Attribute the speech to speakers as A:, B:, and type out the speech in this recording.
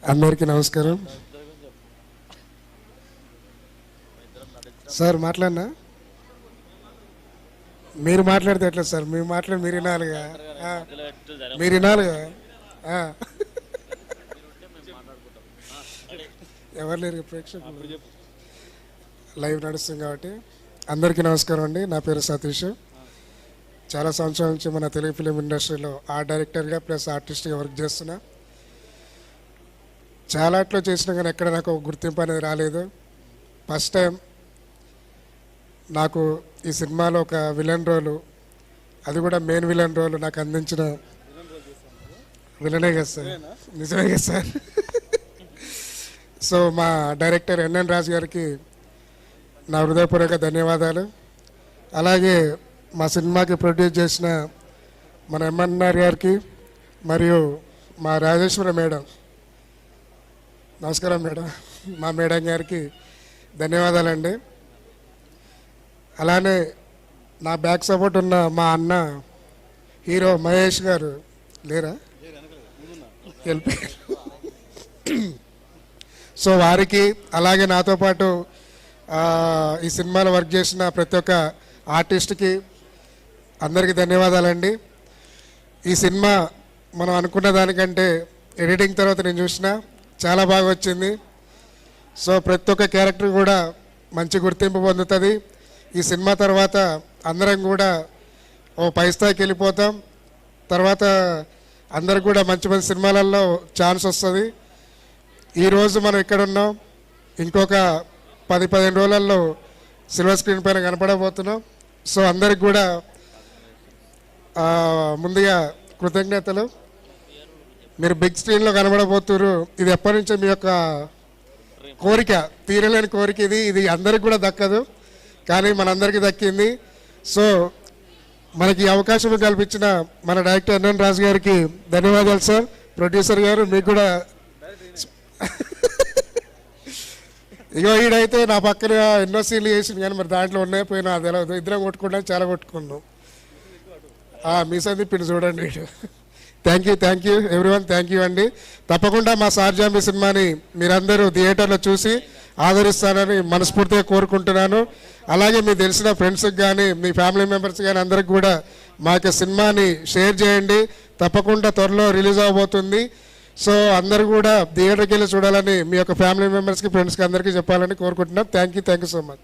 A: అందరికీ నమస్కారం. సార్ మాట్లాడినా మీరు మాట్లాడితే ఎట్లా సార్? మీరు మాట్లాడి మీరు వినాలిగా, మీరు వినాలిగా. ఎవరు లేరు ప్రేక్షకులు, లైవ్ నడుస్తుంది కాబట్టి. అందరికీ నమస్కారం అండి. నా పేరు సతీష్. చాలా సంవత్సరాల నుంచి మన తెలుగు ఫిలిం ఇండస్ట్రీలో ఆర్ట్ డైరెక్టర్గా ప్లస్ ఆర్టిస్ట్గా వర్క్ చేస్తున్నా. చాలాట్లో చేసినా కానీ ఎక్కడ నాకు గుర్తింపు అనేది రాలేదు. ఫస్ట్ టైం నాకు ఈ సినిమాలో ఒక విలన్ రోలు, అది కూడా మెయిన్ విలన్ రోలు నాకు అందించిన విలనే కదా సార్, నిజమే కదా సార్. సో మా డైరెక్టర్ ఎన్ఎన్ రాజు గారికి నా హృదయపూర్వక ధన్యవాదాలు. అలాగే మా సినిమాకి ప్రొడ్యూస్ చేసిన మన ఎంఎన్ఆర్ గారికి మరియు మా రాజేశ్వర మేడం, నమస్కారం మేడం, మా మేడం గారికి ధన్యవాదాలండి. అలానే నా బ్యాక్ సపోర్ట్ ఉన్న మా అన్న హీరో మహేష్ గారు లేరా, వెళ్ళిపోయారు. సో వారికి, అలాగే నాతో పాటు ఈ సినిమాలో వర్క్ చేసిన ప్రతి ఒక్క ఆర్టిస్ట్కి అందరికీ ధన్యవాదాలండి. ఈ సినిమా మనం అనుకున్న దానికంటే ఎడిటింగ్ తర్వాత నేను చూసిన చాలా బాగా వచ్చింది. సో ప్రతి ఒక్క క్యారెక్టర్ కూడా మంచి గుర్తింపు పొందుతుంది. ఈ సినిమా తర్వాత అందరం కూడా ఓ పై స్థాయికి వెళ్ళిపోతాం. తర్వాత అందరికి కూడా మంచి మంచి సినిమాలలో ఛాన్స్ వస్తుంది. ఈరోజు మనం ఇక్కడ ఉన్నాం, ఇంకొక 10-15 రోజులలో సిల్వర్ స్క్రీన్ పైన కనపడబోతున్నాం. సో అందరికి కూడా ముందుగా కృతజ్ఞతలు. మీరు బిగ్ స్క్రీన్లో కనబడబోతున్నారు. ఇది ఎప్పటి నుంచో మీ యొక్క కోరిక, తీరలేని కోరిక. ఇది అందరికి కూడా దక్కదు, కానీ మనందరికీ దక్కింది. సో మనకి అవకాశం కల్పించిన మన డైరెక్టర్ ఎన్ఎన్ రాజు గారికి ధన్యవాదాలు సార్. ప్రొడ్యూసర్ గారు మీకు కూడా. ఇగో ఈడైతే నా పక్కన ఎన్నో సీన్లు చేసింది, కానీ మరి దాంట్లో ఉన్నాయి పోయినా అది ఎలా ఇద్దరం కొట్టుకున్నాం, చాలా కొట్టుకున్నాం. మీ సందీపిని చూడండి. Thank you everyone, thank you అండి. తప్పకుండా మా సార్జాంబి సినిమాని మీరందరూ థియేటర్లో చూసి ఆదరిస్తానని మనస్ఫూర్తిగా కోరుకుంటున్నాను. అలాగే మీకు తెలిసిన ఫ్రెండ్స్కి కానీ మీ ఫ్యామిలీ మెంబర్స్ కానీ అందరికి కూడా మా యొక్క సినిమాని షేర్ చేయండి. తప్పకుండా త్వరలో రిలీజ్ అవబోతుంది. సో అందరూ కూడా థియేటర్కి వెళ్ళి చూడాలని మీ యొక్క ఫ్యామిలీ మెంబర్స్కి, ఫ్రెండ్స్కి అందరికీ చెప్పాలని కోరుకుంటున్నాం. Thank you so much.